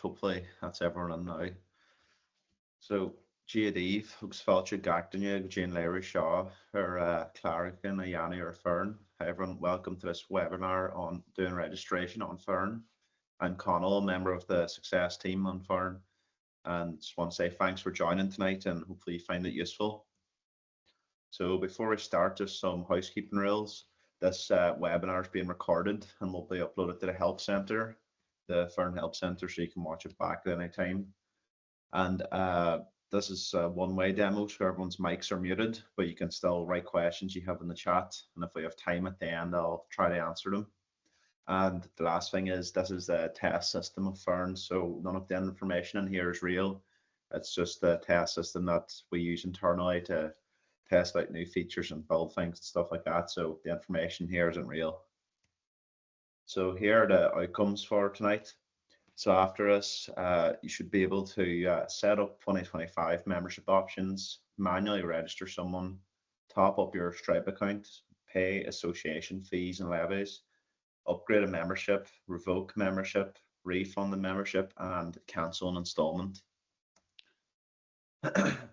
hopefully that's everyone in now. So, GAD, agus fáilte gachtainine go Jane Larry Shaw, her Claricin, a Yanni or Fern. Hi everyone, welcome to this webinar on doing registration on Fern. I'm Connell, a member of the success team on Fern, and just want to say thanks for joining tonight and hopefully you find it useful. So before we start, just some housekeeping rules. This webinar is being recorded and will be uploaded to the Help Centre, the Fern Help Centre, so you can watch it back at any time. And this is a one-way demo, so everyone's mics are muted, but you can still write questions you have in the chat. And if we have time at the end, I'll try to answer them. And the last thing is, this is the test system of Fern, so none of the information in here is real. It's just the test system that we use internally to test out new features and build things and stuff like that. So the information here isn't real. So here are the outcomes for tonight. So after this, you should be able to set up 2025 membership options, manually register someone, top up your Stripe account, pay association fees and levies, upgrade a membership, revoke membership, refund the membership, and cancel an installment.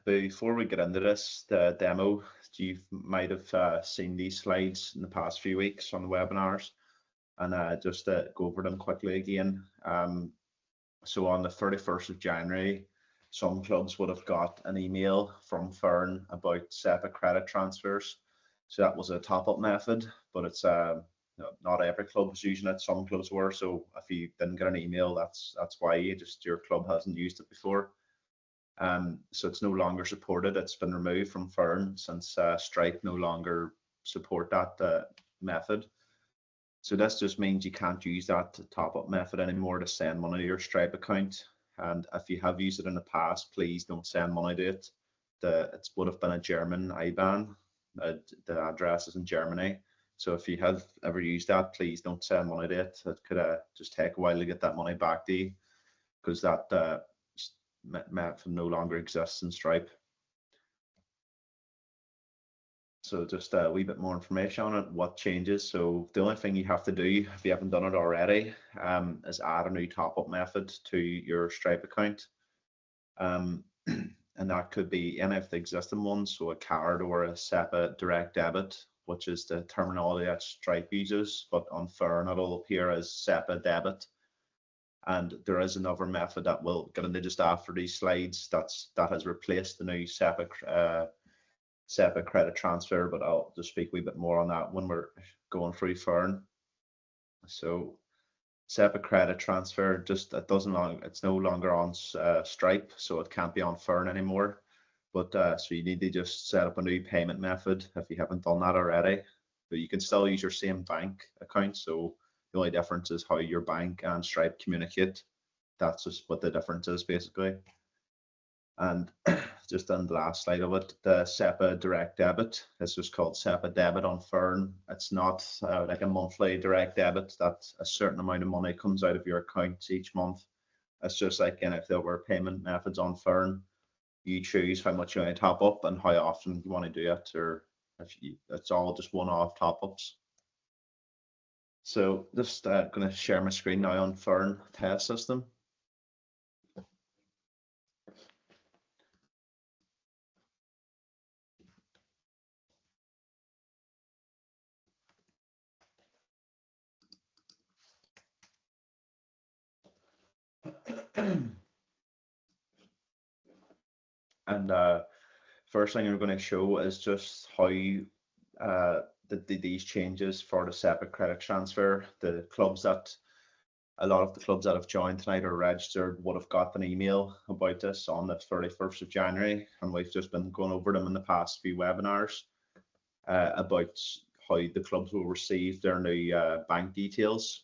Before we get into this, the demo, you might have seen these slides in the past few weeks on the webinars, and just to go over them quickly again. So on the 31st of January, some clubs would have got an email from Fern about SEPA credit transfers. So that was a top-up method, but it's not every club was using it. Some clubs were. So if you didn't get an email, that's why your club hasn't used it before. So it's no longer supported. It's been removed from Fern since Stripe no longer support that method. So this just means you can't use that top-up method anymore to send money to your Stripe account. And if you have used it in the past, please don't send money to it. It would have been a German IBAN. The address is in Germany. So if you have ever used that, please don't send money to it. It could just take a while to get that money back to you, because that method no longer exists in Stripe. So just a wee bit more information on it, what changes. So the only thing you have to do, if you haven't done it already, is add a new top-up method to your Stripe account. And that could be any of the existing ones, so a card or a SEPA direct debit, which is the terminology that Stripe uses, but on Fern it'll appear as SEPA debit. And there is another method that we'll get into just after these slides that has replaced the new SEPA credit transfer, but I'll just speak a wee bit more on that when we're going through Fern. So SEPA credit transfer, it's no longer on Stripe, so it can't be on Fern anymore. But so you need to just set up a new payment method if you haven't done that already. But you can still use your same bank account. So the only difference is how your bank and Stripe communicate. That's just what the difference is basically. And just on the last slide of it, the SEPA direct debit is just called SEPA debit on Fern. It's not like a monthly direct debit that a certain amount of money comes out of your account each month. It's just like if there were payment methods on Fern, you choose how much you want to top up and how often you want to do it, or it's all just one-off top-ups. So just going to share my screen now on Fern test system. And first thing we're going to show is just how these changes for the SEPA credit transfer, a lot of the clubs that have joined tonight or registered would have got an email about this on the 31st of January, and we've just been going over them in the past few webinars about how the clubs will receive their new bank details.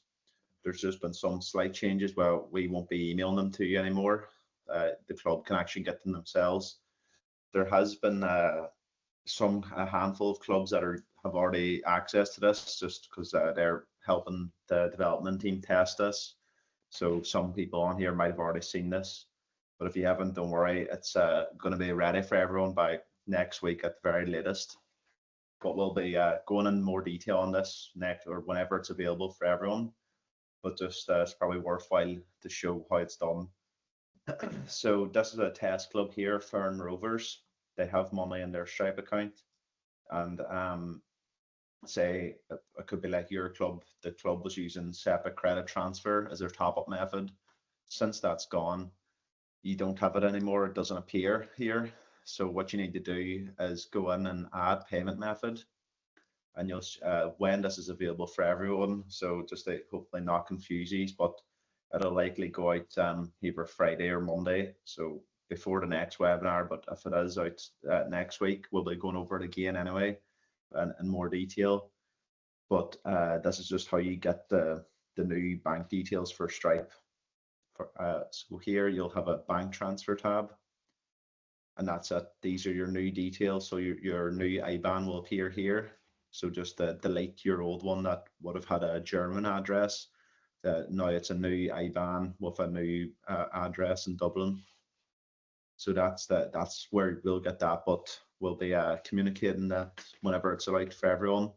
There's just been some slight changes where we won't be emailing them to you anymore. The club can actually get them themselves. There has been a handful of clubs that have already access to this, just because they're helping the development team test this. So some people on here might have already seen this, but if you haven't, don't worry. It's going to be ready for everyone by next week at the very latest. But we'll be going in more detail on this next or whenever it's available for everyone. but just it's probably worthwhile to show how it's done. So this is a test club here, Foireann Rovers. They have money in their Stripe account, and say it could be like your club. The club was using SEPA credit transfer as their top-up method. Since that's gone, you don't have it anymore. It doesn't appear here. So what you need to do is go in and add payment method, and you'll when this is available for everyone. So just to hopefully not confuse you, but it'll likely go out either Friday or Monday. So before the next webinar, but if it is out next week, we'll be going over it again anyway, and in more detail. But this is just how you get the new bank details for Stripe. So here you'll have a bank transfer tab, and that's it. These are your new details. So your new IBAN will appear here. So just delete your old one that would have had a German address. Now it's a new IBAN with a new address in Dublin. So that's where we'll get that, but we'll be communicating that whenever it's out for everyone.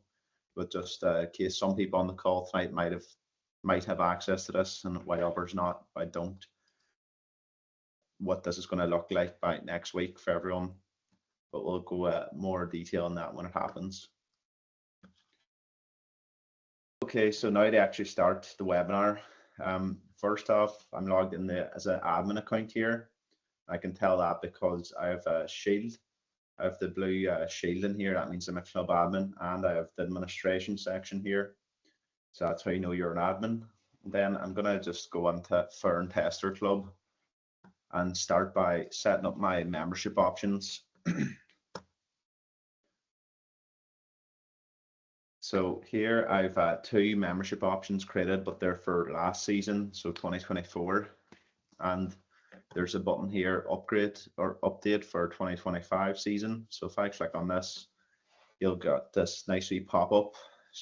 But just in case some people on the call tonight might have access to this, and while others not, I don't. What this is going to look like by next week for everyone, but we'll go more detail on that when it happens. Okay, so now to actually start the webinar. First off, I'm logged in as an admin account here. I can tell that because I have a shield. I have the blue shield in here. That means I'm a club admin, and I have the administration section here. So that's how you know you're an admin. Then I'm going to just go into Foireann Tester Club and start by setting up my membership options. So here I've 2 membership options created, but they're for last season, so 2024. And there's a button here, upgrade or update for 2025 season. So if I click on this, you'll get this nice wee pop-up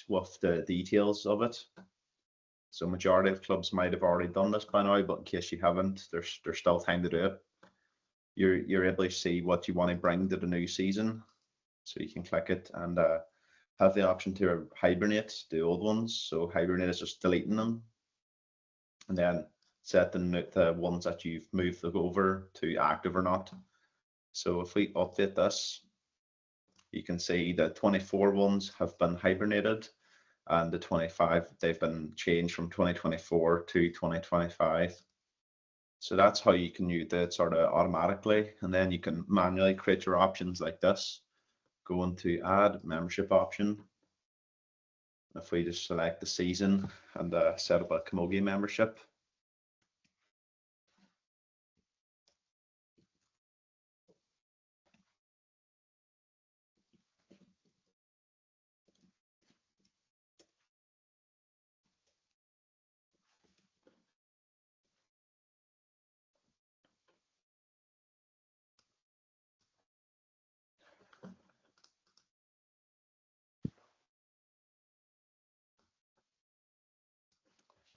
with the details of it. So majority of clubs might have already done this by now, but in case you haven't, there's still time to do it. You're able to see what you want to bring to the new season. So you can click it and have the option to hibernate the old ones. So hibernate is just deleting them, and then set the ones that you've moved over to active or not. So if we update this, you can see the 24 ones have been hibernated, and the 25, they've been changed from 2024 to 2025. So that's how you can use it sort of automatically, and then you can manually create your options like this. Go into add membership option. If we just select the season and set up a Camogie membership.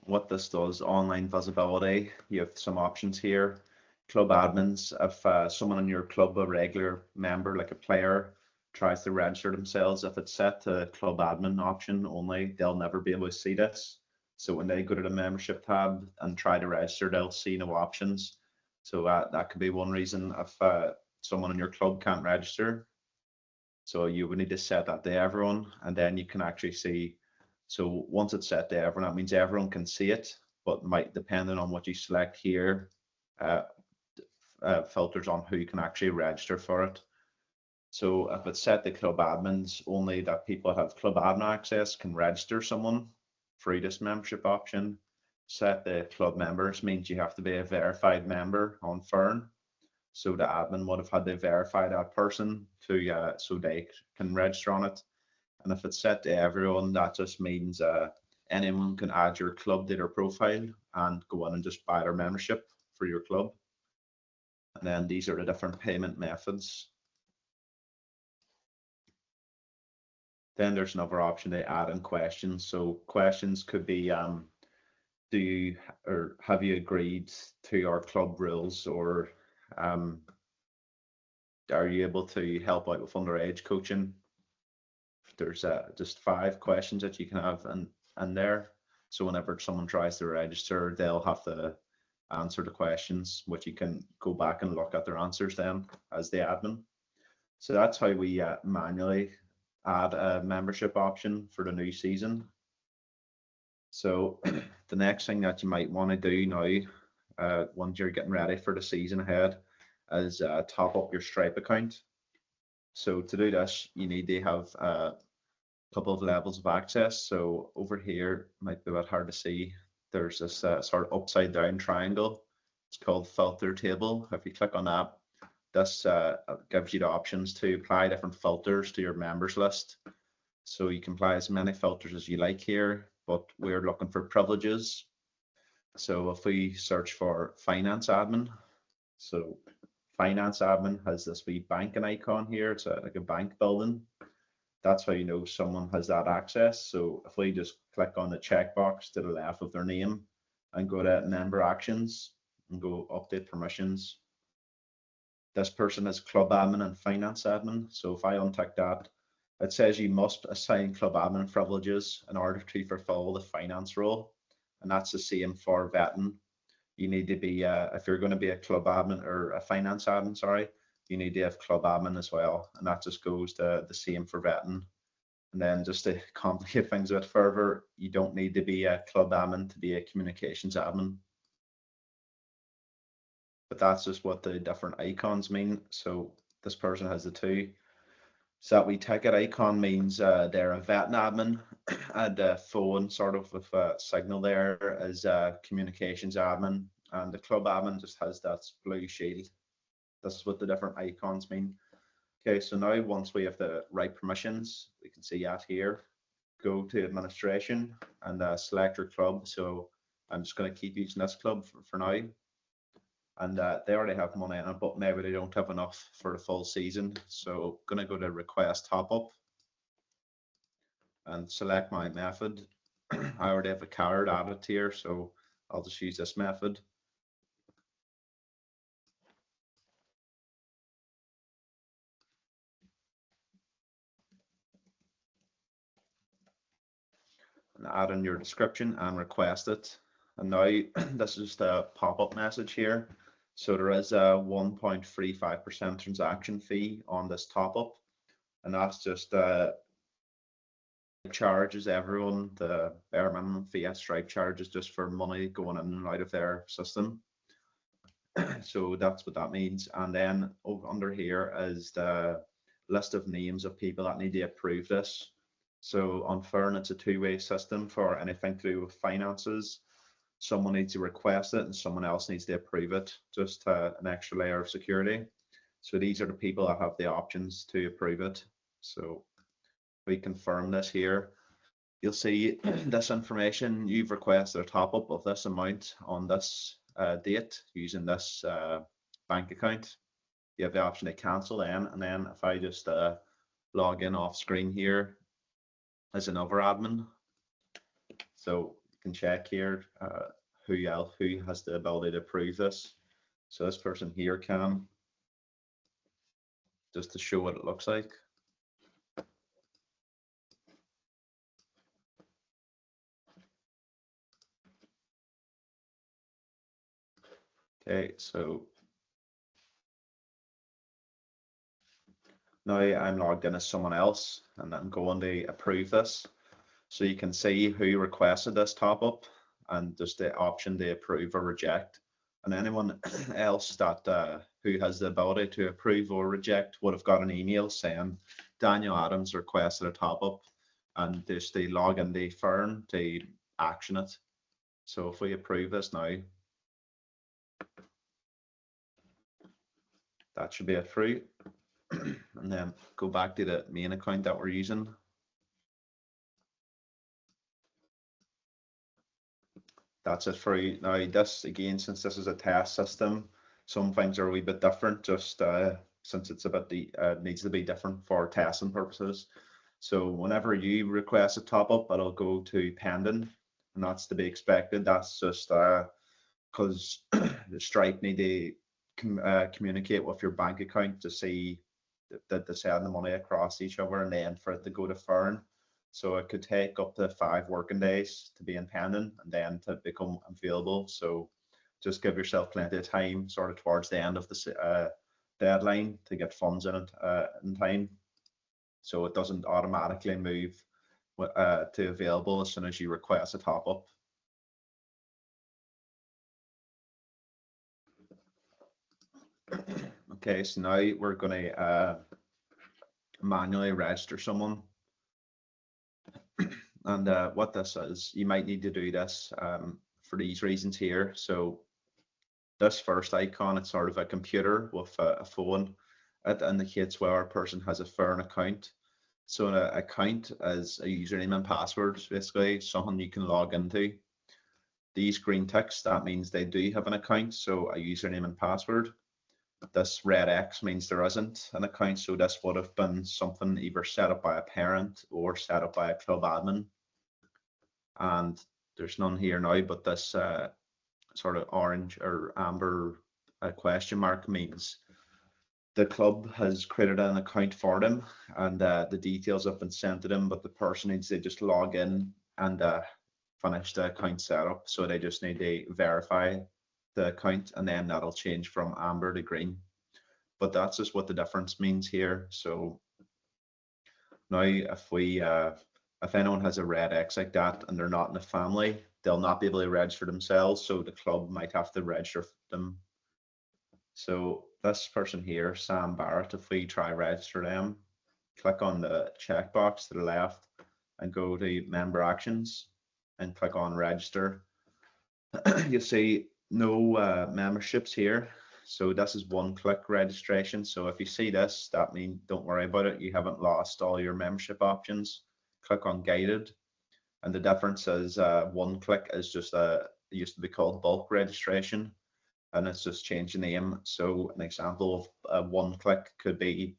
What this does, online visibility, you have some options here. Club admins, if someone in your club, a regular member, like a player, tries to register themselves, if it's set to club admin option only, they'll never be able to see this. So when they go to the membership tab and try to register, they'll see no options. So that could be one reason if someone in your club can't register. So you would need to set that to everyone, and then you can actually see. So once it's set to everyone, that means everyone can see it, but might, depending on what you select here, uh, filters on who can actually register for it. So if it's set to club admins, only that people that have club admin access can register someone through this membership option. Set the club members means you have to be a verified member on Foireann. So the admin would have had to verify that person to so they can register on it. And if it's set to everyone, that just means anyone can add your club to their profile and go in and just buy their membership for your club. And then these are the different payment methods. Then there's another option to add in questions. So questions could be, do you or have you agreed to our club rules, or are you able to help out with underage coaching? There's just 5 questions that you can have in there. So whenever someone tries to register, they'll have to answer the questions, which you can go back and look at their answers then as the admin. So that's how we manually add a membership option for the new season. So the next thing that you might want to do now, once you're getting ready for the season ahead, is top up your Stripe account. So to do this, you need to have a couple of levels of access. So over here, might be a bit hard to see. There's this sort of upside down triangle. It's called filter table. If you click on that, this gives you the options to apply different filters to your members list. So you can apply as many filters as you like here, but we're looking for privileges. So if we search for finance admin, so finance admin has this wee banking icon here. It's like a bank building. That's how you know someone has that access. So if we just click on the checkbox to the left of their name and go to member actions and go update permissions, this person is club admin and finance admin. So if I untick that, it says you must assign club admin privileges in order to fulfill the finance role. And that's the same for vetting. You need to be, if you're going to be a club admin or a finance admin, sorry, you need to have club admin as well. And that just goes to the same for vetting. And then just to complicate things a bit further, you don't need to be a club admin to be a communications admin. But that's just what the different icons mean. So this person has the two. So that wee ticket icon means they're a vetting admin, and the phone sort of with a signal there is a communications admin, and the club admin just has that blue shield. This is what the different icons mean. Okay, so now once we have the right permissions, we can see that here. Go to administration and select your club. So I'm just going to keep using this club for now. And they already have money in it, but maybe they don't have enough for the full season. So I'm going to go to request top up and select my method. I already have a card added here, so I'll just use this method. And add in your description and request it. And now this is the pop-up message here. So there is a 1.35% transaction fee on this top up, and that's just charges everyone the bare minimum fee at Stripe charges just for money going in and out of their system. So that's what that means. And then under here is the list of names of people that need to approve this. So on Foireann, it's a two-way system for anything to do with finances. Someone needs to request it and someone else needs to approve it, just an extra layer of security. So these are the people that have the options to approve it. So we confirm this here. You'll see this information. You've requested a top up of this amount on this date using this bank account. You have the option to cancel then, and then if I just log in off screen here as another admin, so you can check here who has the ability to approve this. So this person here can, just to show what it looks like. Okay, so now I'm logged in as someone else and I'm going to approve this. So you can see who requested this top up and just the option to approve or reject. And anyone else that who has the ability to approve or reject would have got an email saying Daniel Adams requested a top up, and just they log in the Foireann to action it. So if we approve this now, that should be it through. And then go back to the main account that we're using. That's it for you. Now this again, since this is a test system, some things are a wee bit different, just since it's a bit needs to be different for testing purposes. So whenever you request a top up, it'll go to pending, and that's to be expected. That's just because the Stripe need to communicate with your bank account to see that they're sending the money across each other, and then for it to go to Foireann. So it could take up to 5 working days to be in pending and then to become available. So just give yourself plenty of time, sort of towards the end of the deadline, to get funds in time, so it doesn't automatically move to available as soon as you request a top up. Okay, so now we're going to manually register someone. And what this is, you might need to do this for these reasons here. So this first icon, it's sort of a computer with a phone. It indicates whether a person has a Foireann account. So an account is a username and password, basically something you can log into. These green ticks, that means they do have an account, so a username and password. This red X means there isn't an account, so this would have been something either set up by a parent or set up by a club admin. And there's none here now, but this sort of orange or amber question mark means the club has created an account for them, and the details have been sent to them, but the person needs to just log in and finish the account setup. So they just need to verify the account, and then that'll change from amber to green. But that's just what the difference means here. So now if anyone has a red X like that and they're not in the family, they'll not be able to register themselves, so the club might have to register them. So this person here, Sam Barrett, if we try register them, click on the checkbox to the left and go to member actions and click on register. You'll see no memberships here. So this is one-click registration. So if you see this, that means don't worry about it. You haven't lost all your membership options. Click on guided. And the difference is one-click is just it used to be called bulk registration, and it's just changed the name. So an example of one-click could be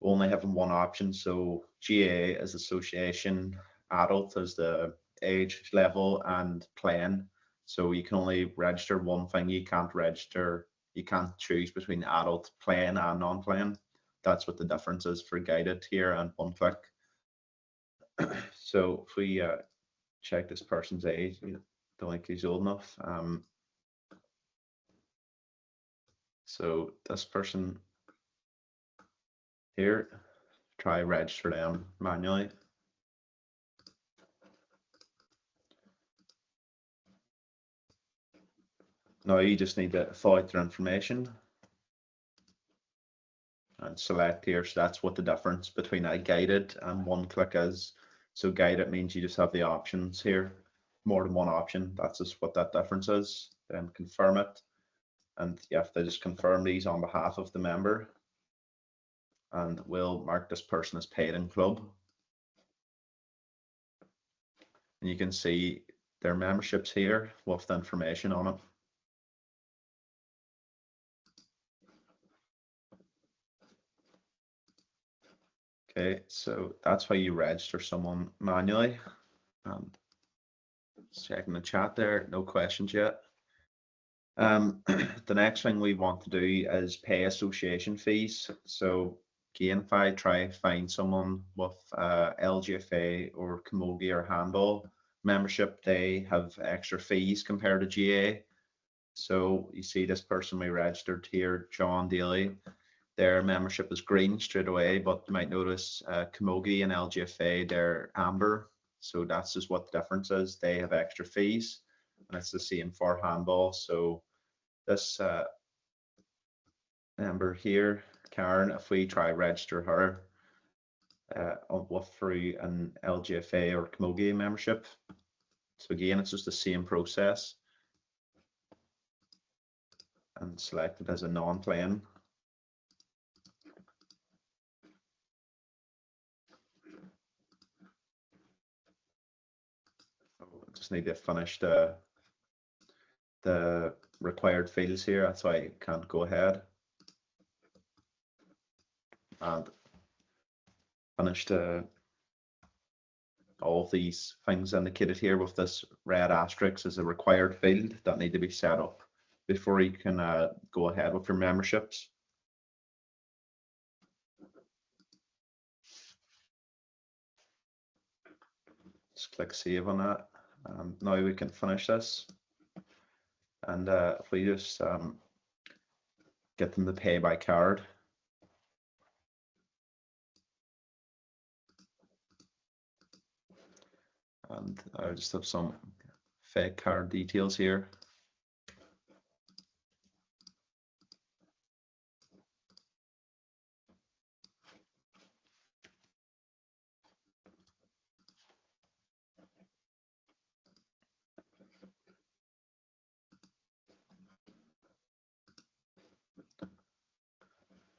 only having one option. So GA is association, adult is the age level, and plan. So you can only register one thing. You can't choose between adult, plan, and non-plan. That's what the difference is for guided here and one click. So if we check this person's age, I don't think he's old enough. So this person here, try register them manually. Now you just need to fill out their information and select here. So that's what the difference between a guided and one click is. So guided means you just have the options here, more than one option. That's just what that difference is. Then confirm it. And you have to just confirm these on behalf of the member. And we'll mark this person as paid in club. And you can see their memberships here with the information on it. Okay, so that's how you register someone manually. Just checking the chat there, no questions yet. The next thing we want to do is pay association fees. So again, if I try find someone with LGFA or camogie or handball membership, they have extra fees compared to GA. So you see this person we registered here, John Daly, their membership is green straight away, but you might notice camogie and LGFA, they're amber. So that's just what the difference is. They have extra fees, and it's the same for handball. So this member here, Karen, if we try register her through an LGFA or camogie membership, so again, it's just the same process, and select it as a non-plan. Just need to finish the required fields here. That's why I can't go ahead and finish all of these things indicated here with this red asterisk as a required field that need to be set up before you can go ahead with your memberships. Just click save on that. Now we can finish this. And if we just get them to pay by card. And I just have some fake card details here.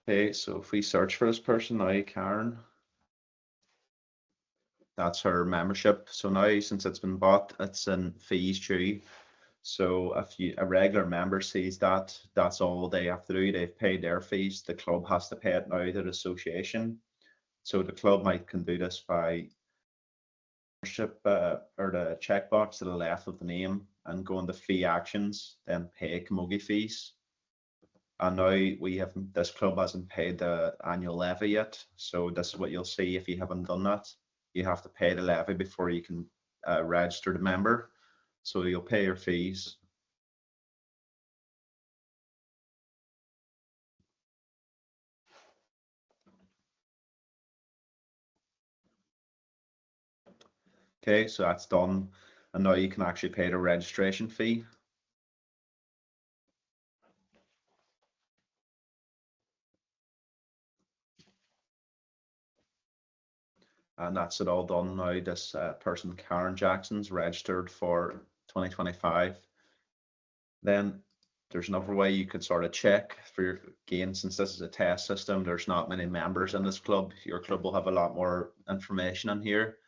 Okay, so if we search for this person now, Karen, that's her membership. So now, since it's been bought, it's in fees due. So if a regular member sees that, that's all they have to do. They've paid their fees. The club has to pay it now to the association. So the club can do this by membership or the checkbox to the left of the name and go into fee actions, then pay camogie fees. And now this club hasn't paid the annual levy yet. So this is what you'll see if you haven't done that. You have to pay the levy before you can register the member. So you'll pay your fees. Okay, so that's done. And now you can actually pay the registration fee. And that's it all done now. This person, Karen Jackson's registered for 2025. Then there's another way you could sort of check for your gain. Since this is a test system, there's not many members in this club. Your club will have a lot more information in here.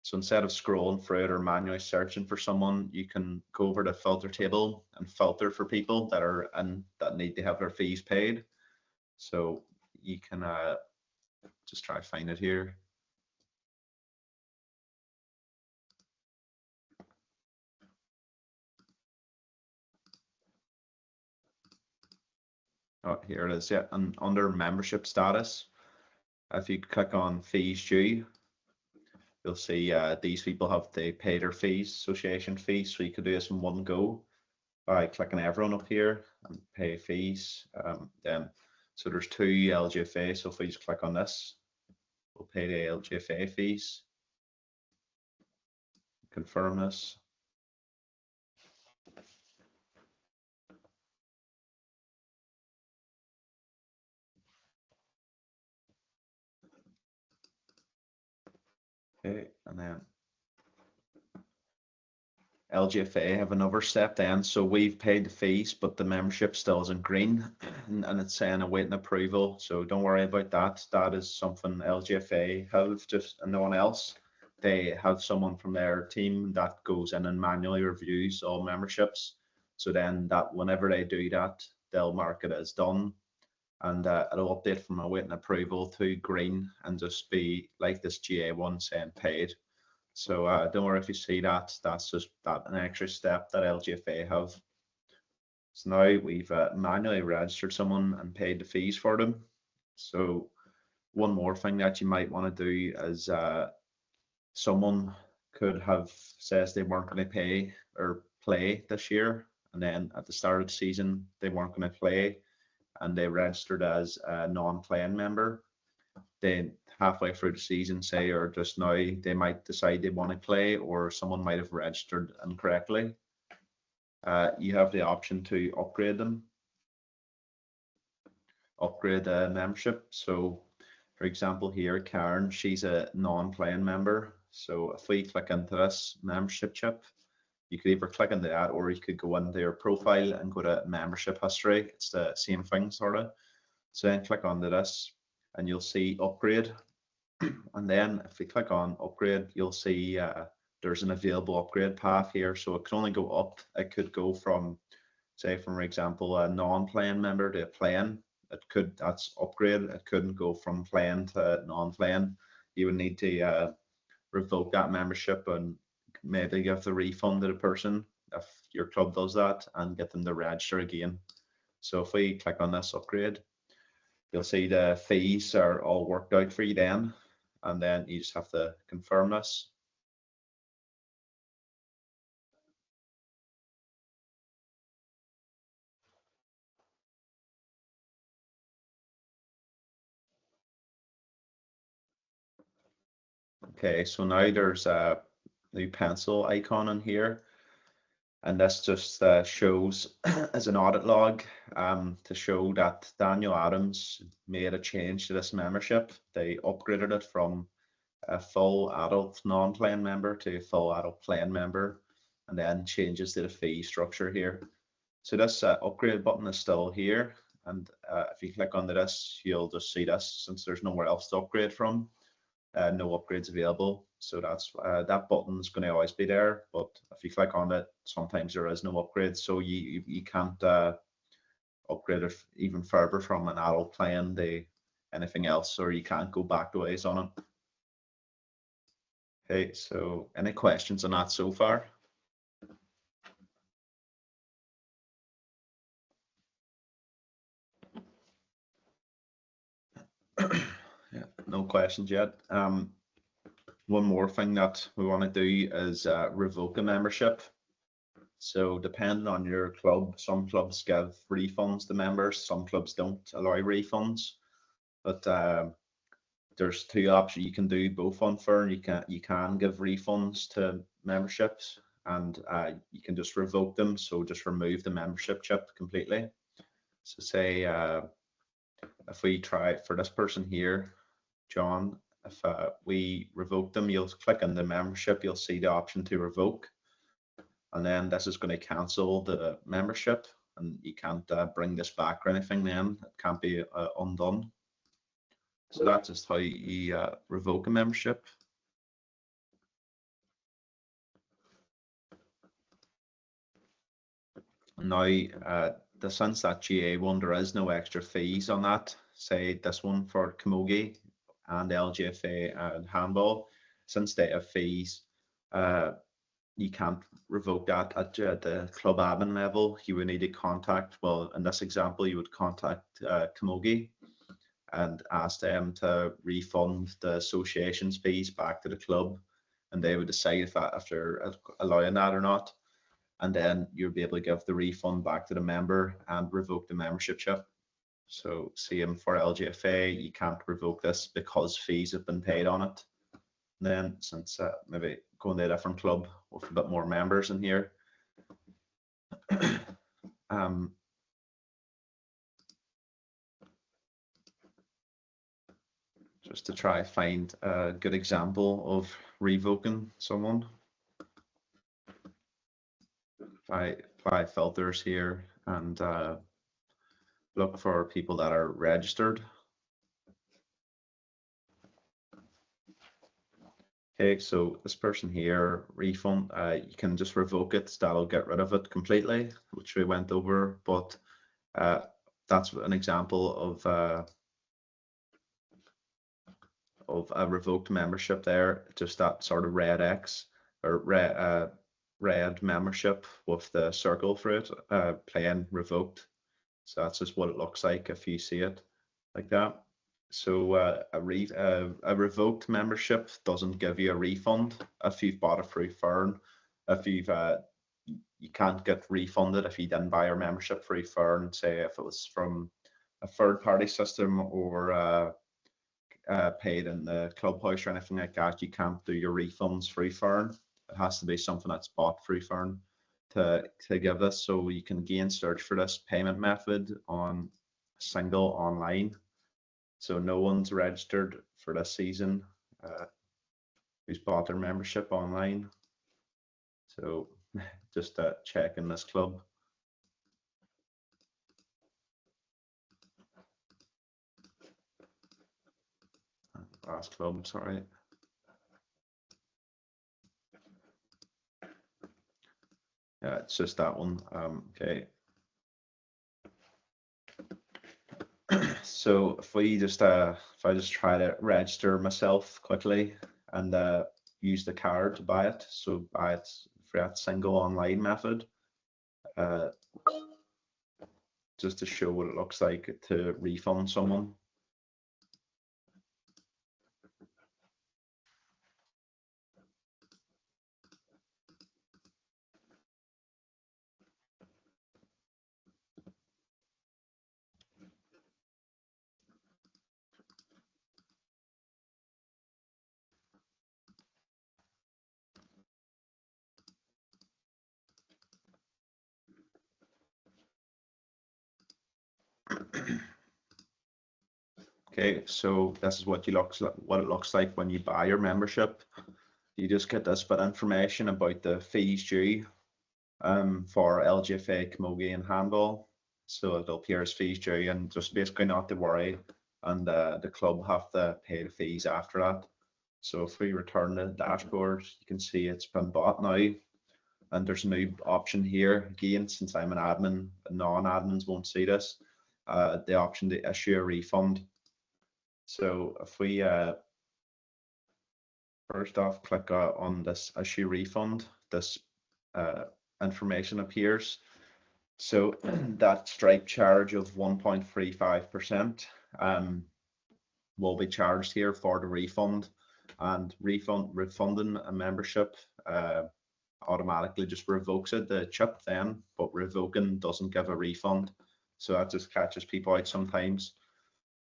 So instead of scrolling through it or manually searching for someone, you can go over the filter table and filter for people that are and that need to have their fees paid. So you can just try to find it here. Oh, here it is. Yeah, and under membership status, if you click on fees due, you'll see these people have they pay their fees, association fees. So you could do this in one go by clicking everyone up here and pay fees. Then so there's two LGFA. So if we just click on this, we'll pay the LGFA fees. Confirm this. Okay, and then LGFA have another step then. So we've paid the fees, but the membership still isn't green and it's saying awaiting approval. So don't worry about that. That is something LGFA have, just and no one else. They have someone from their team that goes in and manually reviews all memberships. So then that whenever they do that, they'll mark it as done and it'll update from awaiting approval to green and just be like this GA1 saying paid. So don't worry if you see that, that's just an extra step that LGFA have. So now we've manually registered someone and paid the fees for them. So one more thing that you might want to do is someone could have says they weren't going to pay or play this year, and then at the start of the season they weren't going to play, and they registered as a non-playing member. Then halfway through the season, say, or just now, they might decide they want to play, or someone might have registered incorrectly. You have the option to upgrade them, upgrade the membership. So, for example, here, Karen, she's a non-playing member. So if we click into this membership chip, you could either click into that, or you could go into your profile and go to membership history. It's the same thing, sort of. So then click onto this, and you'll see upgrade. And then if we click on upgrade, you'll see there's an available upgrade path here. So it can only go up. It could go from, say, for example, a non-playing member to playing. That's upgrade. It couldn't go from playing to non-playing. You would need to revoke that membership and maybe give the refund to the person if your club does that and get them to register again. So if we click on this upgrade, you'll see the fees are all worked out for you then, and then you just have to confirm this. Okay, so now there's a new pencil icon in here, and this just shows as an audit log to show that Daniel Adams made a change to this membership. They upgraded it from a full adult non-playing member to a full adult playing member, and then changes to the fee structure here. So this upgrade button is still here, and if you click onto this, you'll just see this since there's nowhere else to upgrade from. No upgrades available. So that's that button's going to always be there. But if you click on it, sometimes there is no upgrade. So you can't upgrade it even further from an adult plan to anything else, or you can't go back the ways on it. Okay, so any questions on that so far? Yeah, no questions yet. One more thing that we want to do is revoke a membership. So depending on your club, some clubs give refunds to members, some clubs don't allow refunds. But there's two options. You can do both on Fern. You can give refunds to memberships, and you can just revoke them. So just remove the membership chip completely. So say if we try for this person here, John, if we revoke them, you'll click on the membership, you'll see the option to revoke, and then this is going to cancel the membership, and you can't bring this back or anything. Then it can't be undone. So that's just how you revoke a membership. Now, the since that GA1, there is no extra fees on that. Say this one for Camogie and LGFA and handball, since they have fees, you can't revoke that at the club admin level. You would need to contact, well, in this example, you would contact Camogie and ask them to refund the association's fees back to the club, and they would decide if they're allowing that or not. And then you'll be able to give the refund back to the member and revoke the membership chip. So same for LGFA, you can't revoke this because fees have been paid on it. And then since maybe going to a different club with a bit more members in here, just to try find a good example of revoking someone. If I apply filters here and look for people that are registered. Okay, so this person here, refund, you can just revoke it. That'll get rid of it completely, which we went over. But that's an example of a revoked membership there. Just that sort of red X or red membership with the circle through it, plain revoked. So that's just what it looks like if you see it like that. So a revoked membership doesn't give you a refund if you've bought it through Fern. If you can't get refunded if you didn't buy your membership through Fern, say if it was from a third-party system or paid in the clubhouse or anything like that, you can't do your refunds through Fern. It has to be something that's bought through Fern to give this. So you can again search for this payment method on single online. So no one's registered for this season who's bought their membership online. So just check in this club. Last club, sorry. Yeah, it's just that one. Okay. So if we just if I just try to register myself quickly and use the card to buy it, so buy it for that single online method, just to show what it looks like to refund someone. Okay, so this is what it looks like when you buy your membership. You just get this bit of information about the fees due for LGFA, camogie, and handball. So it'll appear as fees due, and just basically not to worry. And the club have to pay the fees after that. So if we return the dashboard, you can see it's been bought now. And there's a new option here. Again, since I'm an admin, non-admins won't see this. The option to issue a refund. So if we first off click on this issue refund, this information appears. So that stripe charge of 1.35% will be charged here for the refund, and refunding a membership automatically just revokes it, the chip then, but revoking doesn't give a refund. So that just catches people out sometimes.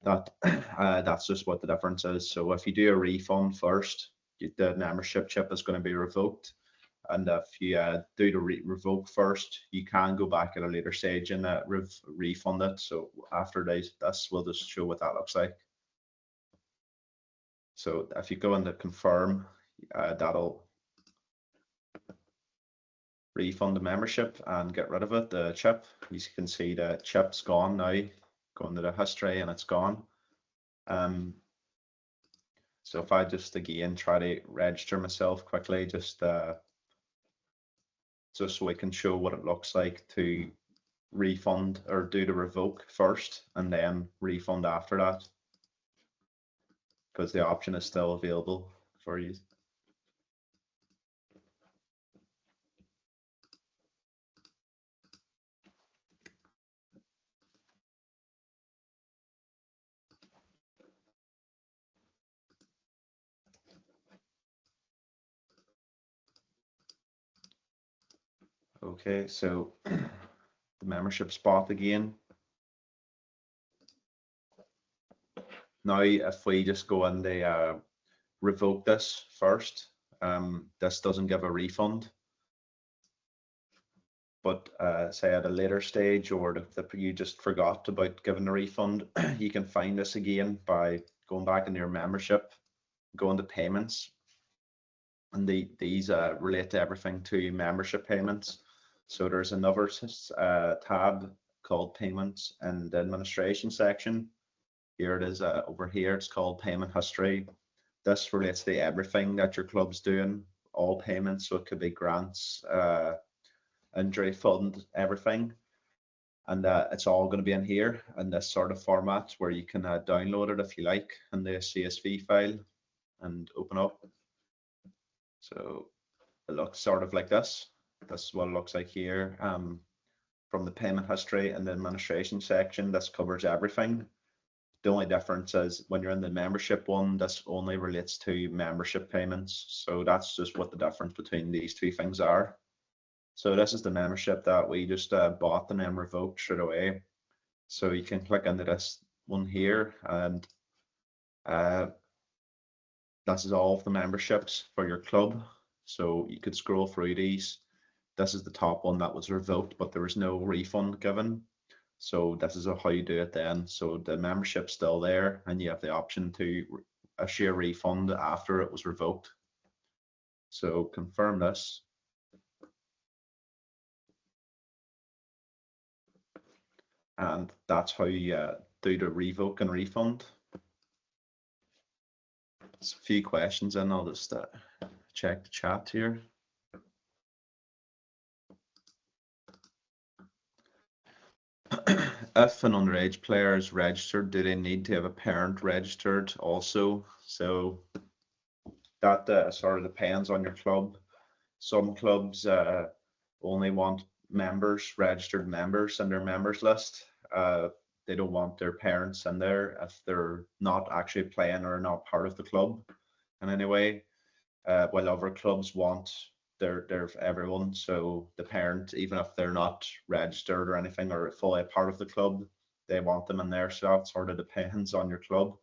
That's just what the difference is. So if you do a refund first, the membership chip is going to be revoked. And if you do the revoke first, you can go back at a later stage and refund it. So after this, we'll just show what that looks like. So if you go into confirm, that'll refund the membership and get rid of it, the chip. You can see the chip's gone now. Go into the history and it's gone. So if I just again try to register myself quickly, just so we can show what it looks like to refund or do the revoke first and then refund after that, because the option is still available for you. Okay, so the membership spot again. Now, if we just go in the revoke this first, this doesn't give a refund. But say at a later stage, or if you just forgot about giving a refund, you can find this again by going back into your membership, going to payments, and these relate to everything to membership payments. So there's another tab called payments in the administration section. Here it is over here, it's called payment history. This relates to everything that your club's doing, all payments, so it could be grants, injury fund, everything. And it's all going to be in here in this sort of format where you can download it if you like in the CSV file and open up. So it looks sort of like this. This is what it looks like here. From the payment history and the administration section, this covers everything. The only difference is when you're in the membership one, this only relates to membership payments. So that's just what the difference between these two things are. So this is the membership that we just bought and then revoked straight away. So you can click into this one here, and this is all of the memberships for your club. So you could scroll through these. This is the top one that was revoked, but there was no refund given. So this is how you do it then. So the membership's still there, and you have the option to issue a refund after it was revoked. So confirm this. And that's how you do the revoke and refund. There's a few questions, and I'll just check the chat here. If an underage player is registered, do they need to have a parent registered also? So that sort of depends on your club. Some clubs only want members, registered members in their members list. They don't want their parents in there if they're not actually playing or not part of the club in any way. While other clubs want their everyone, so the parent, even if they're not registered or anything or fully a part of the club, they want them in there. So that sort of depends on your club.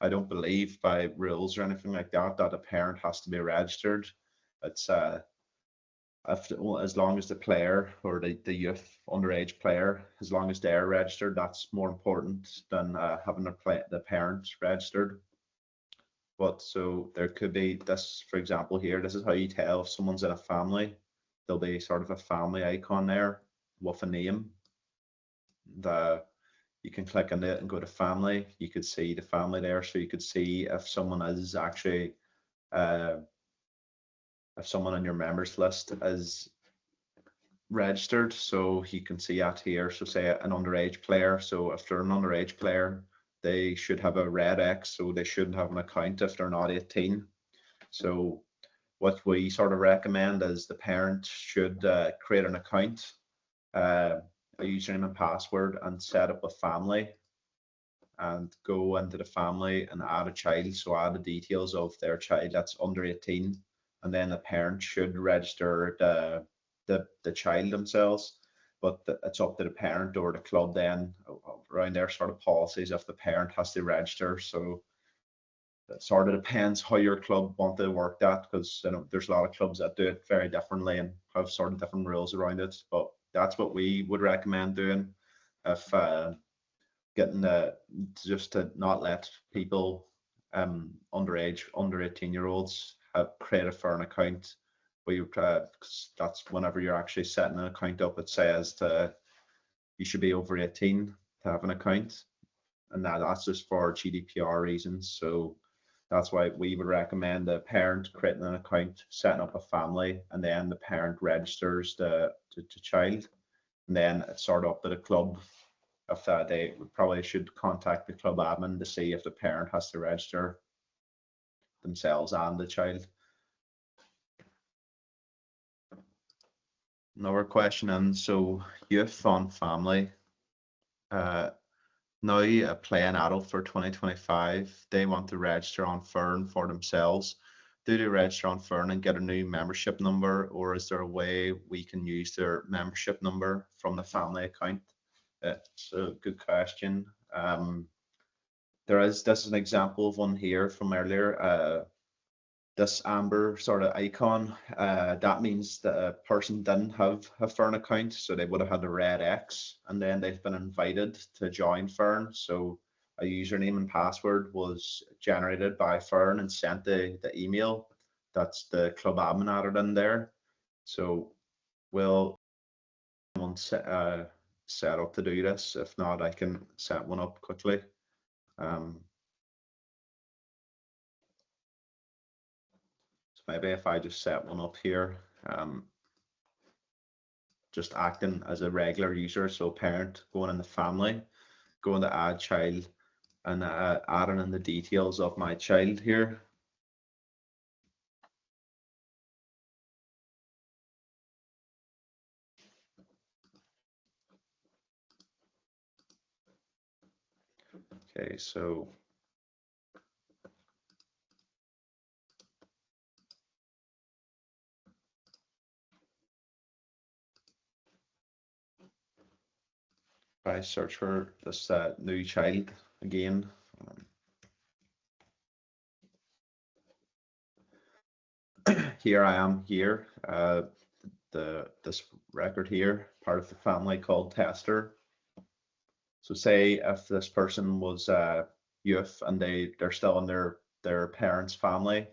I don't believe by rules or anything like that that a parent has to be registered. It's as long as the player or the youth underage player, as long as they're registered, that's more important than having the parents registered. But so there could be this, for example, here, this is how you tell if someone's in a family. There'll be sort of a family icon there with a name. You can click on it and go to family. You could see the family there, so you could see if someone is actually uh, if someone on your members list is registered. So you can see that here. So say an underage player. So if they're an underage player, they should have a red X. So they shouldn't have an account if they're not 18. So what we sort of recommend is the parent should create an account, a username and password, and set up a family and go into the family and add a child. So add the details of their child that's under 18, and then the parent should register the child themselves. But it's up to the parent or the club then around their sort of policies if the parent has to register. So it sort of depends how your club want to work that, because there's a lot of clubs that do it very differently and have sort of different rules around it. But that's what we would recommend doing if getting the just to not let people underage under 18-year-olds create a for an account. That's whenever you're actually setting an account up, it says you should be over 18 to have an account, and that's just for GDPR reasons. So that's why we would recommend the parent creating an account, setting up a family, and then the parent registers the child, and then it's sort of up to the club if they probably should contact the club admin to see if the parent has to register themselves and the child. Another question, and so youth on family. Uh, Now a playing adult for 2025, they want to register on Foireann for themselves. Do they register on Foireann and get a new membership number, or is there a way we can use their membership number from the family account? It's a good question. This is an example of one here from earlier. This amber sort of icon, that means that a person didn't have a Foireann account, so they would have had a red X, and then they've been invited to join Foireann. So a username and password was generated by Foireann and sent the email. That's the club admin added in there. So we'll set up to do this. If not, I can set one up quickly. So maybe if I just set one up here, just acting as a regular user, so parent going in the family, going to add child, and adding in the details of my child here. Okay, so if I search for this new child again, here I am here, this record here, part of the family called tester. So say if this person was youth and they're still in their parents' family,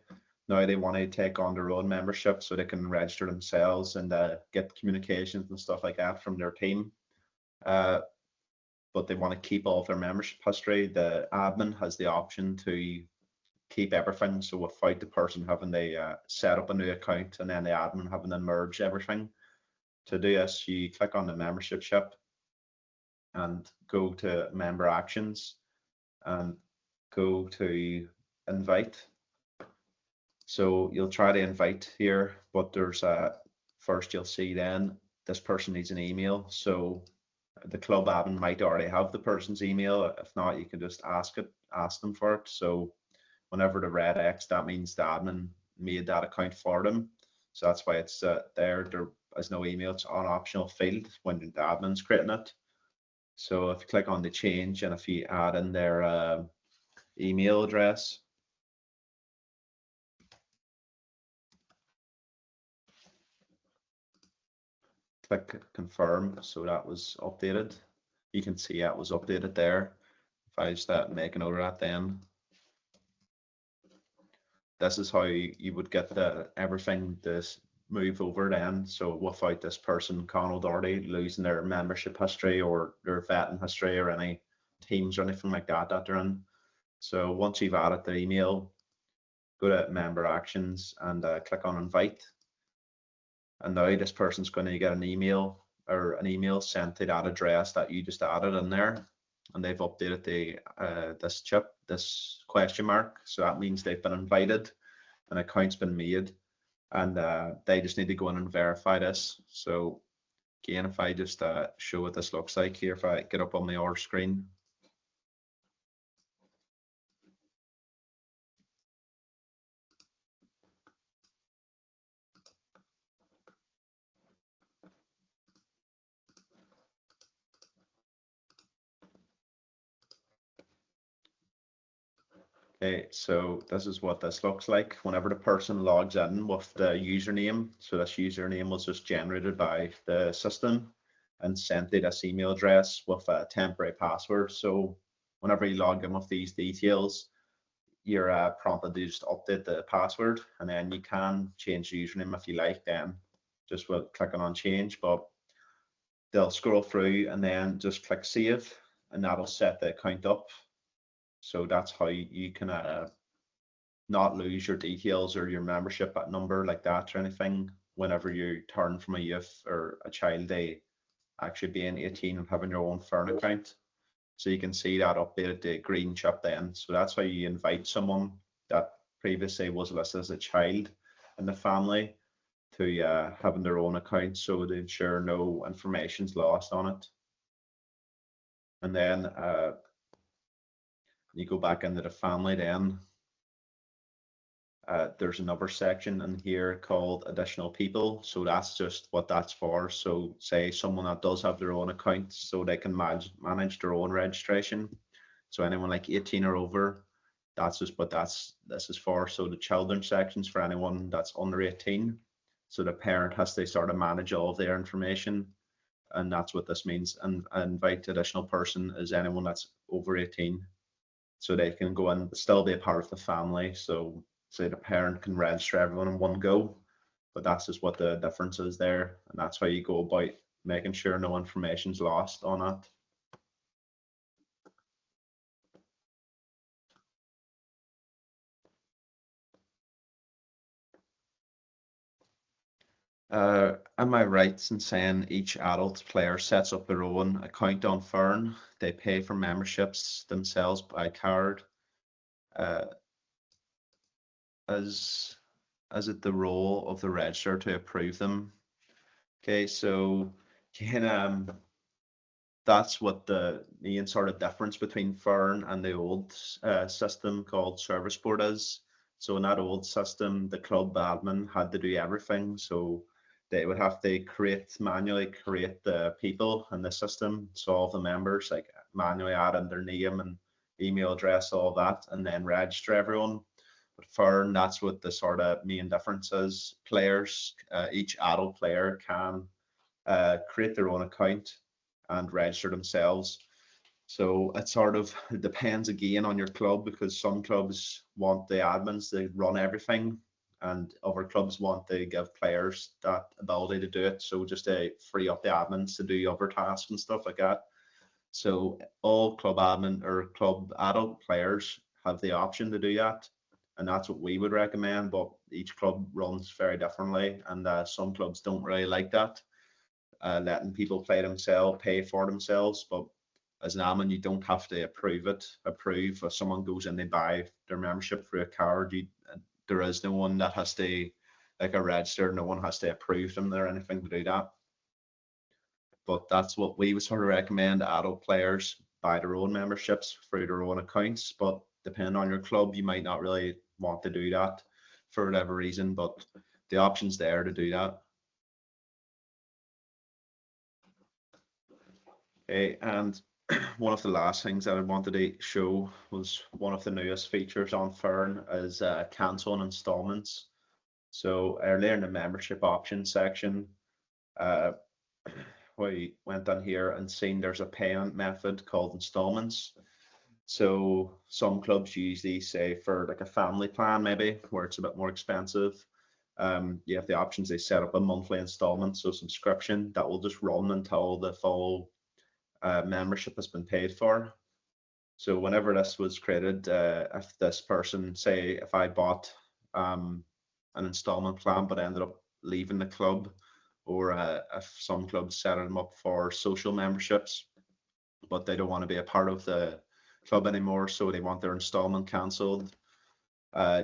now they want to take on their own membership so they can register themselves and get communications and stuff like that from their team. But they want to keep all of their membership history. The admin has the option to keep everything. So without the person having to set up a new account and then the admin having to merge everything. To do this, you click on the membership ship and go to member actions and go to invite. So you'll try to invite here, but there's first you'll see then this person needs an email. So the club admin might already have the person's email. If not, you can just ask them for it. So whenever the red X, that means the admin made that account for them. So that's why it's there. There is no email. It's an optional field when the admin's creating it. So if you click on the change and if you add in their email address, click confirm, so that was updated. You can see it was updated there. If I just make a note of that, then this is how you would get everything this move over then. So without this person, Conal Doherty, losing their membership history or their vetting history or any teams or anything like that they're in. So once you've added their email, go to member actions and click on invite. And now this person's going to get an email sent to that address that you just added in there. And they've updated this question mark. So that means they've been invited, an account's been made, and they just need to go in and verify this. So again, if I just show what this looks like here, if I get up on the other screen. Okay, so this is what this looks like whenever the person logs in with the username. So this username was just generated by the system and sent to this email address with a temporary password. So whenever you log in with these details, you're prompted to just update the password, and then you can change the username if you like, then just with clicking on change. But they'll scroll through and then just click save, and that'll set the account up. So that's how you can not lose your details or your membership number like that or anything whenever you turn from a youth or a child to actually being 18 and having your own Foireann account. So you can see that updated the green chip then. So that's how you invite someone that previously was listed as a child in the family to having their own account, so to ensure no information's lost on it. And then you go back into the family then. There's another section in here called additional people. So that's just what that's for. So say someone that does have their own account, so they can manage their own registration. So anyone like 18 or over, that's just what this is for. So the children section's for anyone that's under 18. So the parent has to sort of manage all of their information. And that's what this means. And invite additional person is anyone that's over 18. So they can go and still be a part of the family. So say the parent can register everyone in one go, but that's just what the difference is there. And that's how you go about making sure no information's lost on it. Am I right in saying each adult player sets up their own account on Foireann? They pay for memberships themselves by card. Uh, is it the role of the register to approve them? Okay, so that's what the main sort of difference between Foireann and the old system called Service Board is. So in that old system, the club admin had to do everything. So they would have to manually create the people in the system, so all the members, like manually add in their name and email address, all that, and then register everyone. But Foireann, that's what the sort of main difference is. Players, each adult player can create their own account and register themselves. So it depends again on your club, because some clubs want the admins to run everything and other clubs want to give players that ability to do it. So just to free up the admins to do other tasks and stuff like that. So all club admin or club adult players have the option to do that. And that's what we would recommend, but each club runs very differently, and some clubs don't really like that, letting people pay for themselves. But as an admin, you don't have to approve if someone goes in, they buy their membership through a card. There is no one that has to, like a register, no one has to approve them or anything to do that. But that's what we would sort of recommend. Adult players buy their own memberships through their own accounts, but depending on your club, you might not really want to do that for whatever reason, but the option's there to do that. Okay, and one of the last things that I wanted to show was one of the newest features on Foireann is cancel on installments. So earlier in the membership options section, we went on here and seen there's a payment method called installments. So some clubs use these, say, for like a family plan, maybe where it's a bit more expensive. You have the options. They set up a monthly installment, so subscription that will just run until the full membership has been paid for. So whenever this was created, if this person, say, if I bought an installment plan but ended up leaving the club, or if some clubs set them up for social memberships, but they don't want to be a part of the club anymore, so they want their installment cancelled.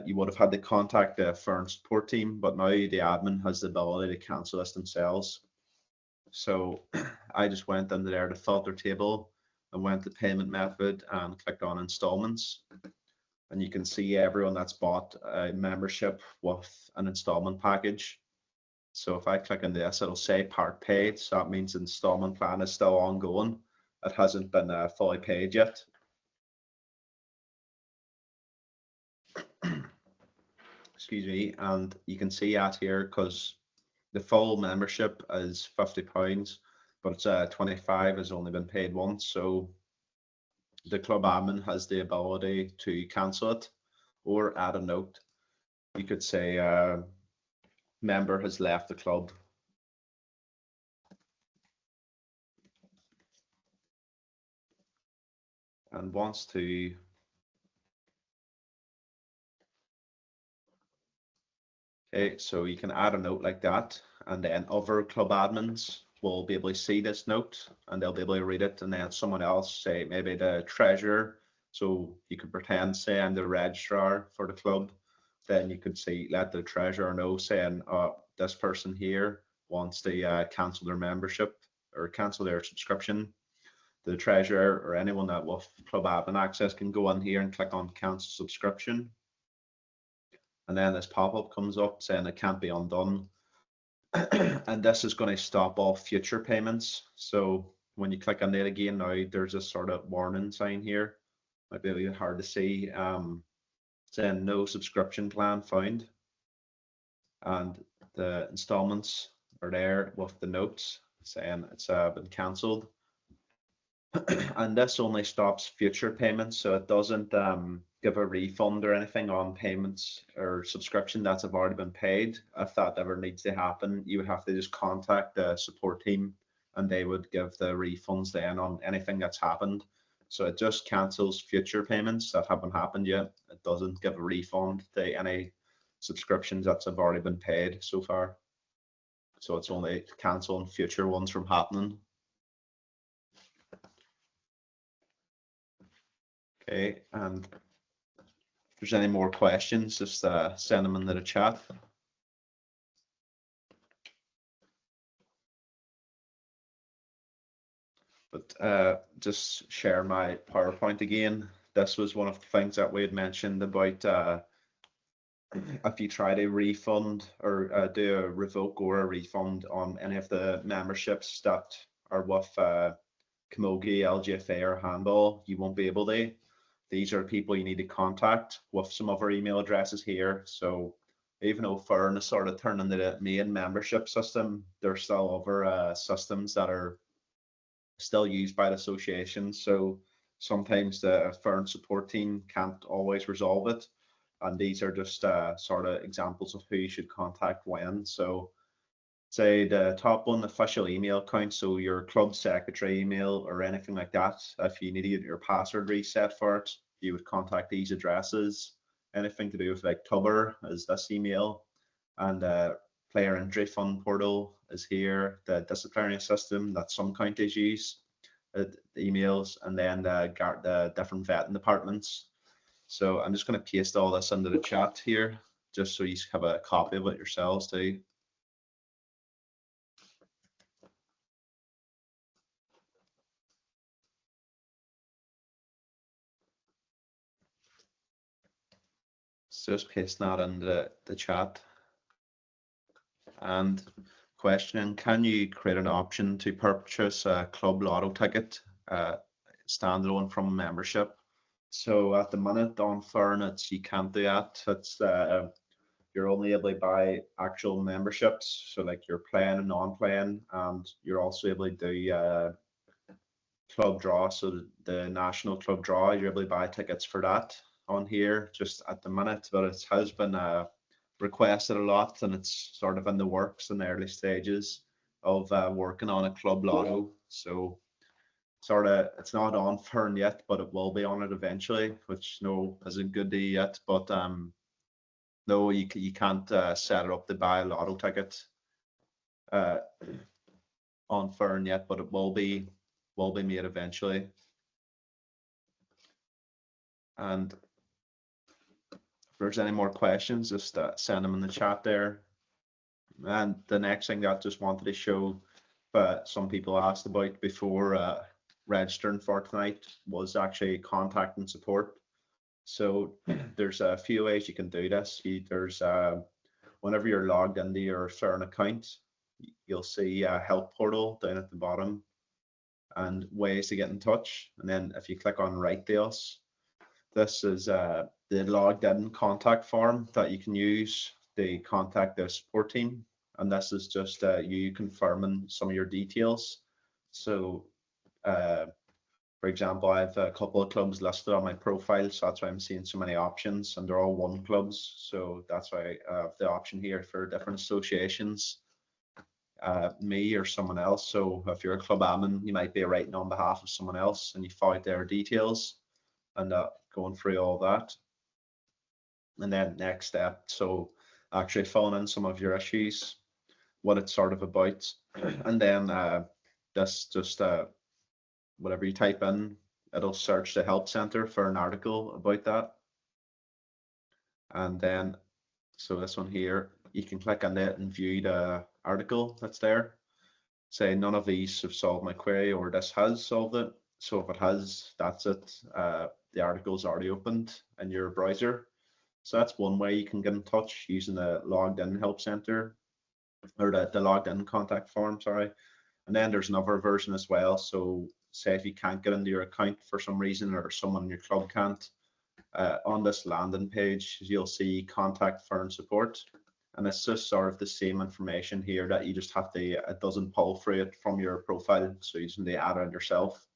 You would have had to contact the Foireann support team, but now the admin has the ability to cancel this themselves. So I just went into there to filter table and went to payment method and clicked on installments. And you can see everyone that's bought a membership with an installment package. So if I click on this, it'll say part paid. So that means the installment plan is still ongoing. It hasn't been fully paid yet. Excuse me. And you can see at here, because the full membership is £50, but it's 25 has only been paid once. So the club admin has the ability to cancel it or add a note. You could say member has left the club. And wants to okay, so you can add a note like that, and then other club admins will be able to see this note and they'll be able to read it, and then someone else, say maybe the treasurer, so you could pretend, say I'm the registrar for the club, then you could see, let the treasurer know, saying this person here wants to cancel their membership or cancel their subscription. The treasurer or anyone that with club admin access can go on here and click on cancel subscription, and then this pop-up comes up saying it can't be undone. And this is going to stop all future payments. So when you click on it again now, there's a sort of warning sign here. Might be a little hard to see, saying no subscription plan found. And the installments are there with the notes saying it's been cancelled. And this only stops future payments, so it doesn't give a refund or anything on payments or subscription that's have already been paid. If that ever needs to happen, you would have to just contact the support team and they would give the refunds then on anything that's happened. So it just cancels future payments that haven't happened yet. It doesn't give a refund to any subscriptions that have already been paid so far. So it's only canceling future ones from happening. Okay, and if there's any more questions, just send them into the chat. But just share my PowerPoint again. This was one of the things that we had mentioned about if you try to refund or do a revoke or a refund on any of the memberships that are with Camogie, LGFA or Handball, you won't be able to. These are people you need to contact with some of our email addresses here. So even though Foireann is sort of turned into the main membership system, there's still other systems that are still used by the association. So sometimes the Foireann support team can't always resolve it. And these are just sort of examples of who you should contact when. So say the top one, official email account, so your club secretary email or anything like that. If you need to get your password reset for it, you would contact these addresses. Anything to do with like Tubber is this email, and player injury fund portal is here. The disciplinary system that some counties use, the emails, and then the different vetting departments. So I'm just going to paste all this into the chat here, just so you have a copy of it yourselves too. So just paste that in the chat. And question, can you create an option to purchase a club lotto ticket standalone from a membership? So at the minute on Foireann, you can't do that. It's you're only able to buy actual memberships, so like you're playing and non-playing, and you're also able to do club draw. So the national club draw, you're able to buy tickets for that on here just at the minute, but it has been requested a lot, and it's sort of in the works in the early stages of working on a club lotto. So sort of it's not on Fern yet, but it will be on it eventually, which no isn't good to yet. But no, you can't set it up to buy a lotto ticket uh, on Fern yet, but it will be made eventually. And if there's any more questions, just send them in the chat there. And the next thing that I just wanted to show, some people asked about before registering for tonight, was actually contacting support. So there's a few ways you can do this. There's whenever you're logged into your Fern account, you'll see a help portal down at the bottom and ways to get in touch. And then if you click on Write to Us, this is the logged in contact form that you can use to contact the support team. And this is just you confirming some of your details. So for example, I have a couple of clubs listed on my profile, so that's why I'm seeing so many options, and they're all one clubs. So that's why I have the option here for different associations, me or someone else. So if you're a club admin, you might be writing on behalf of someone else, and you fill out their details and going through all that. And then next step, so actually filling in some of your issues, what it's sort of about, and then this just whatever you type in, it'll search the help center for an article about that. And then, so this one here, you can click on it and view the article that's there. Say none of these have solved my query, or this has solved it. So if it has, that's it. The article's already opened in your browser. So that's one way you can get in touch using the logged in help center, or the logged in contact form, sorry. And then there's another version as well. So say if you can't get into your account for some reason, or someone in your club can't, on this landing page, you'll see contact Fern support. And it's just sort of the same information here that you just have to, it doesn't pull through it from your profile. So you just need to add it yourself,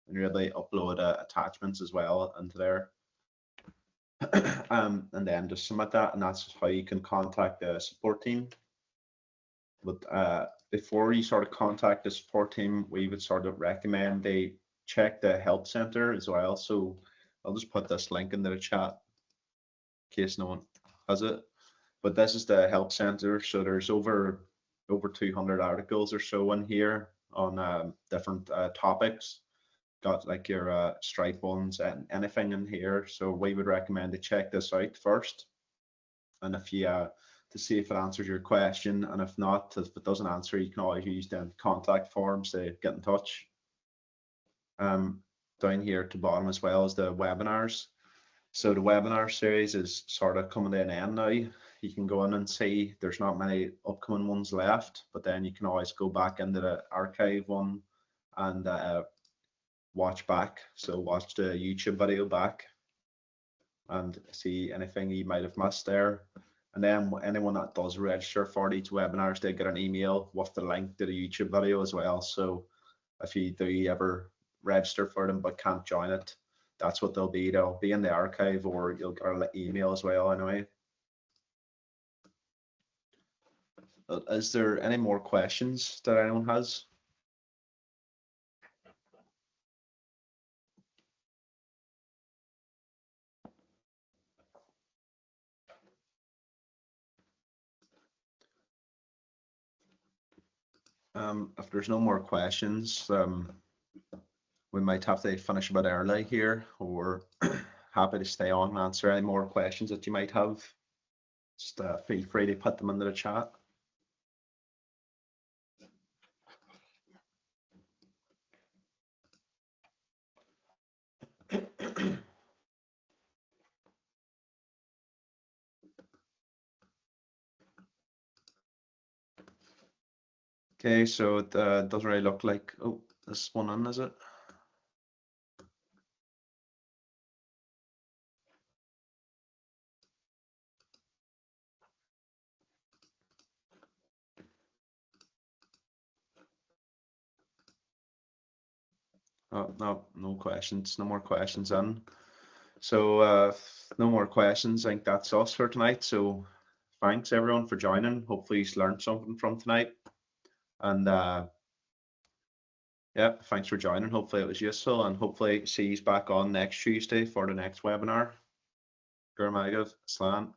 and you're able to upload attachments as well into there. And then just submit that, and that's how you can contact the support team. But before you sort of contact the support team, we would sort of recommend they check the help center as well. So I'll just put this link into the chat in case no one has it. But this is the help center. So there's over 200 articles or so in here on different topics. Got like your Stripe ones and anything in here. So we would recommend to check this out first. And if you to see if it answers your question, and if not, if it doesn't answer, you can always use the contact forms to get in touch. Down here at the bottom as well as the webinars. So the webinar series is sort of coming to an end now. You can go in and see there's not many upcoming ones left, but then you can always go back into the archive one and watch back. So watch the YouTube video back and see anything you might have missed there. And then anyone that does register for these webinars, they get an email with the link to the YouTube video as well. So if you do ever register for them but can't join it, that's what they'll be. They'll be in the archive, or you'll get an email as well anyway. Is there any more questions that anyone has? If there's no more questions, we might have to finish a bit early here, or happy to stay on and answer any more questions that you might have. Just feel free to put them into the chat. Okay, so it doesn't really look like, oh, this one on, is it? No questions. No more questions in. So no more questions. I think that's us for tonight. So thanks everyone for joining. Hopefully you learned something from tonight. And yeah, thanks for joining. Hopefully it was useful, and hopefully see you back on next Tuesday for the next webinar. Gurmaigov, Slan.